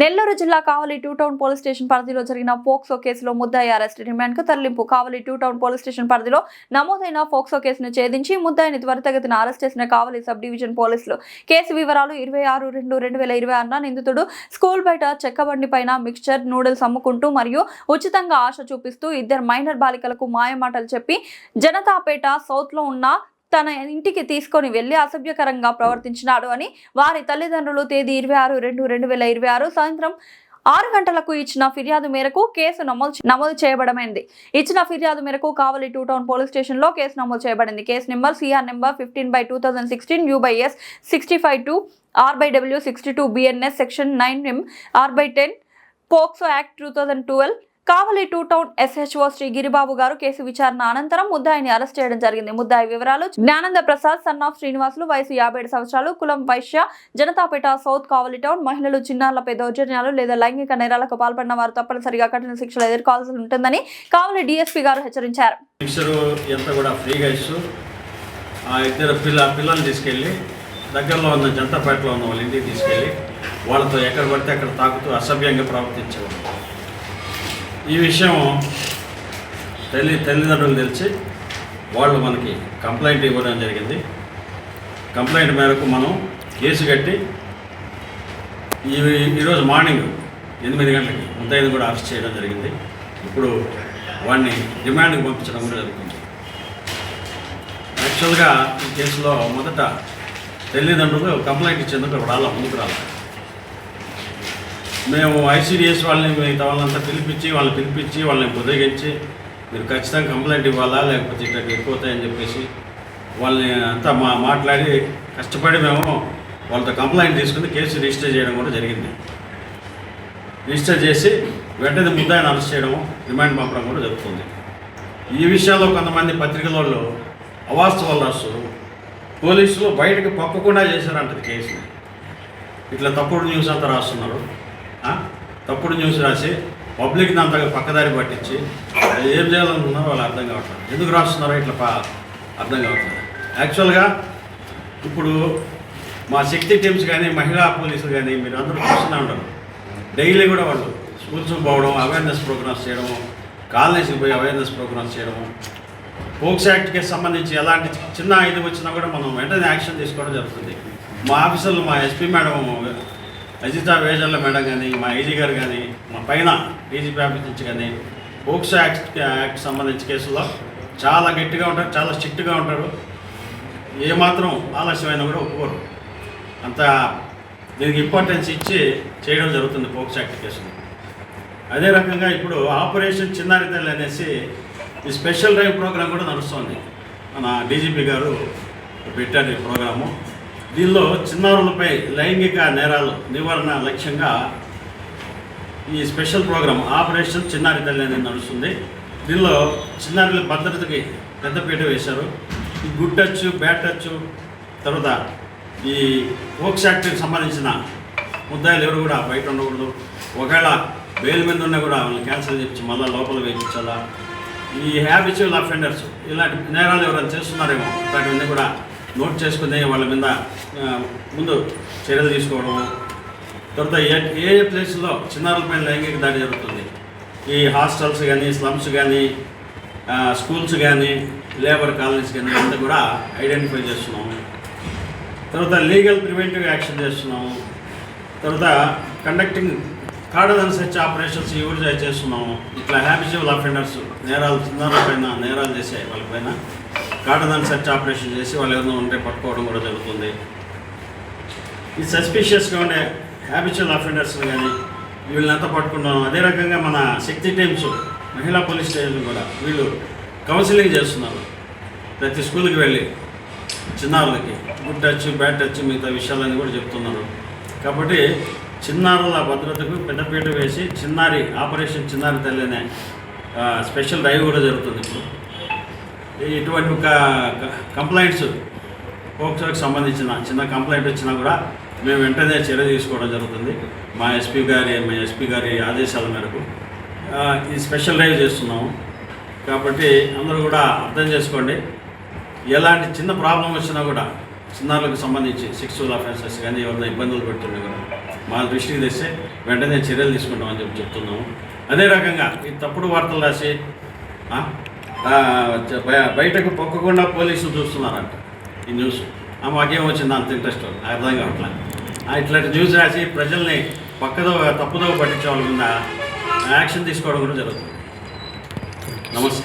నెల్లూరు జిల్లా కావలి 2 town police station పరిధిలో జరిగిన పోక్సో కేసులో ముద్దాయి అరెస్ట్ రిమాండ్కు తరలింపు. కావలి 2 టౌన్ పోలీస్ స్టేషన్ పరిధిలో నమోదైన పోక్సో కేసును ఛేదించి ముద్దాయిని త్వరితగతిన అరెస్ట్ చేసిన కావలి సబ్ డివిజన్ పోలీసులు. కేసు వివరాలు 26/2/2026 నిందితుడు స్కూల్ బయట చెక్కబండి పైన మిక్చర్ నూడిల్స్ అమ్ముకుంటూ మరియు ఉచితంగా ఆశ చూపిస్తూ ఇద్దరు మైనర్ బాలికలకు మాయమాటలు చెప్పి జనతాపేట సౌత్ లో ఉన్న తన ఇంటికి తీసుకొని వెళ్లి అసభ్యకరంగా ప్రవర్తించినాడు అని వారి తల్లిదండ్రులు తేదీ 26/2/2026 సాయంత్రం 6 గంటలకు ఇచ్చిన ఫిర్యాదు మేరకు కేసు నమోదు చేయబడమైంది. ఇచ్చిన ఫిర్యాదు మేరకు కావలి 2 టౌన్ పోలీస్ స్టేషన్ లో కేసు నమోదు చేయబడింది. Case number CR number 15/2016 US 65/2 R/W 62 BNS section 9 R/10 POCSO act 2012. కావలి 2 టౌన్ SHO శ్రీ గిరిబాబు గారు కేసు విచారణ అనంతరం ముద్దాయిని అరెస్ట్ చేయడం జరిగింది. ముద్దాయి వివరాలు: జ్ఞానంద ప్రసాద్ సన్ ఆఫ్ శ్రీనివాసులు, వయసు 57 సంవత్సరాలు, కులం వైశ్య, జనతాపేట సౌత్, కావలి టౌన్. మహిళలు, చిన్నారులపై దౌర్జన్యాలు లేదా లైంగిక నేరాలకు పాల్పడిన వారు తప్పనిసరిగా కఠిన శిక్షలు ఎదుర్కోవాల్సి ఉంటుందని కావలి DSP గారు హెచ్చరించారు. పిల్లల్ని తీసుకెళ్ళి దగ్గరలో ఉన్న జనతాపేటలో ఉన్న వాళ్ళ ఇంటికి తీసుకెళ్ళి వాళ్ళతో ఎక్కడ పడితే అక్కడ తాకుతూ అసభ్యంగా ప్రవర్తించేవారు. ఈ విషయం తల్లిదండ్రులు తెలిసి వాళ్ళు మనకి కంప్లైంట్ ఇవ్వడం జరిగింది. కంప్లైంట్ మేరకు మనం కేసు కట్టి ఈరోజు మార్నింగ్ 8 గంటలకి ముద్దాయిని కూడా అరెస్ట్ చేయడం జరిగింది. ఇప్పుడు వాడిని రిమాండ్కి పంపించడం కూడా జరుగుతుంది. యాక్చువల్గా ఈ కేసులో మొదట తల్లిదండ్రులు కంప్లైంట్ ఇచ్చేందుకు ముందుకు రాలి. మేము ICDS వాళ్ళని మిగతా వాళ్ళంతా పిలిపించి వాళ్ళని బుద్ధగించి మీరు ఖచ్చితంగా కంప్లైంట్ ఇవ్వాలా లేకపోతే ఇట్లా ఎక్కువతాయని చెప్పేసి వాళ్ళని అంతా మాట్లాడి కష్టపడి మేము వాళ్ళతో కంప్లైంట్ తీసుకుని కేసు రిజిస్టర్ చేయడం కూడా జరిగింది. రిజిస్టర్ చేసి వెంటనే ముద్దాయిని అరెస్ట్ చేయడం, రిమాండ్ పంపడం కూడా జరుగుతుంది. ఈ విషయాల్లో కొంతమంది పత్రికల వాళ్ళు అవాస్తవాలు రాస్తూ పోలీసులు బయటకు పంపకుండా చేశారంటది కేసుని. ఇట్లా తప్పుడు న్యూస్ అంతా రాస్తున్నారు. తప్పుడు న్యూస్ రాసి పబ్లిక్ని అంతగా పక్కదారి పట్టించి ఏం చేయాలనుకున్నారో వాళ్ళు అర్థం కావట్లేదు. ఎందుకు రాస్తున్నారో ఇట్లా అర్థం కావట్లేదు. యాక్చువల్గా ఇప్పుడు మా శక్తి టీమ్స్ కానీ మహిళా పోలీసులు కానీ మీరు అందరూ చూస్తూనే ఉంటారు. డైలీ కూడా వాళ్ళు స్కూల్స్కి పోవడం, అవేర్నెస్ ప్రోగ్రామ్స్ చేయడము, కాలనీస్కి పోయి అవేర్నెస్ ప్రోగ్రామ్స్ చేయడము, పోక్సో యాక్ట్కి సంబంధించి ఎలాంటి చిన్న ఇది వచ్చినా కూడా మనం వెంటనే యాక్షన్ తీసుకోవడం జరుగుతుంది. మా ఆఫీసర్లు, మా SP మేడం అజితా వేజర్ల మేడం కానీ, మా ఐజీ గారు కానీ, మా పైన DGP ఆఫీస్ నుంచి కానీ పోక్సో యాక్ట్ సంబంధించి కేసుల్లో చాలా గట్టిగా ఉంటారు, చాలా స్ట్రిక్ట్గా ఉంటారు. ఏమాత్రం ఆలస్యమైనా కూడా ఒప్పుకోరు. అంత దీనికి ఇంపార్టెన్స్ ఇచ్చి చేయడం జరుగుతుంది పోక్సో యాక్ట్ కేసులు. అదే రకంగా ఇప్పుడు ఆపరేషన్ చిన్నారి తల్లి అనేసి ఈ స్పెషల్ డ్రైవ్ ప్రోగ్రాం కూడా నడుస్తుంది. మన DGP గారు పెట్టారు ఈ ప్రోగ్రాము. దీనిలో చిన్నారులపై లైంగిక నేరాలు నివారణ లక్ష్యంగా ఈ స్పెషల్ ప్రోగ్రాం ఆపరేషన్ చిన్నారి తల్లి అనేది నడుస్తుంది. దీనిలో చిన్నారుల భద్రతకి పెద్దపీట వేశారు. ఈ గుడ్ టచ్, బ్యాడ్ టచ్, తర్వాత ఈ పోక్సో యాక్ట్కి సంబంధించిన ముద్దాయిలు ఎవరు కూడా బయట ఉండకూడదు. ఒకవేళ బెయిల్ మీద ఉన్నా కూడా వాళ్ళని క్యాన్సిల్ చేయించి మళ్ళీ లోపల వేయించాలా. ఈ హ్యాబిచువల్ అఫెండర్స్ ఇలాంటి నేరాలు ఎవరైనా చేస్తున్నారేమో వాటిని కూడా నోట్ చేసుకుని వాళ్ళ మీద ముందు చర్యలు తీసుకోవడం. తర్వాత ఏ ప్లేస్లో చిన్నారులపైన లైంగిక దాడి జరుగుతుంది, ఈ హాస్టల్స్ కానీ, స్లమ్స్ కానీ, స్కూల్స్ కానీ, లేబర్ కాలనీస్ కానీ అంతా కూడా ఐడెంటిఫై చేస్తున్నాము. తర్వాత లీగల్ ప్రివెంటివ్ యాక్షన్ చేస్తున్నాము. తర్వాత conducting cordon search operations use చేస్తున్నాము. ఇట్లా హ్యాబిచువల్ అఫెండర్స్ నేరాలు, చిన్నారులపైన నేరాలు చేసే వాళ్ళపైన కార్డన్ సెర్చ్ ఆపరేషన్ చేసి వాళ్ళు ఏదైనా ఉంటే పట్టుకోవడం కూడా జరుగుతుంది. ఈ సస్పిషియస్గా ఉండే హ్యాబిచువల్ అఫెండర్స్ కానీ వీళ్ళనంతా పట్టుకున్నాం. అదే రకంగా మన శక్తి టీమ్స్, మహిళా పోలీస్ స్టేషన్లు కూడా వీళ్ళు కౌన్సిలింగ్ చేస్తున్నారు. ప్రతి స్కూల్కి వెళ్ళి చిన్నారులకి గుడ్ టచ్, బ్యాడ్ టచ్, మిగతా విషయాలన్నీ కూడా చెప్తున్నారు. కాబట్టి చిన్నారుల భద్రతకు పెద్దపీట వేసి ఆపరేషన్ చిన్నారి తల్లి అనే స్పెషల్ డ్రైవ్ కూడా జరుగుతుంది. ఇప్పుడు ఇటువంటి ఒక కంప్లైంట్స్ పోక్సోకి సంబంధించిన చిన్న కంప్లైంట్ వచ్చినా కూడా మేము వెంటనే చర్య తీసుకోవడం జరుగుతుంది. మా SP గారి ఆదేశాల మేరకు ఈ స్పెషల్ డ్రైవ్ చేస్తున్నాము. కాబట్టి అందరూ కూడా అర్థం చేసుకోండి. ఎలాంటి చిన్న ప్రాబ్లం వచ్చినా కూడా చిన్నారులకు సంబంధించి సెక్సువల్ అఫెన్సెస్ కానీ ఎవరైనా ఇబ్బందులు పెడుతున్నా కూడా మా దృష్టికి తెస్తే వెంటనే చర్యలు తీసుకుంటామని చెప్తున్నాము. అదే రకంగా ఈ తప్పుడు వార్తలు రాసి బయటకు పొక్కకుండా పోలీసులు చూస్తున్నారంట ఈ న్యూస్. మాకేం వచ్చింది అంత ఇంట్రెస్ట్ అర్థం కావట్లేదు. ఇట్లాంటి న్యూస్ రాసి ప్రజల్ని తప్పుదో పట్టించే వాళ్ళ మీద యాక్షన్ తీసుకోవడం కూడా జరుగుతుంది. నమస్తే.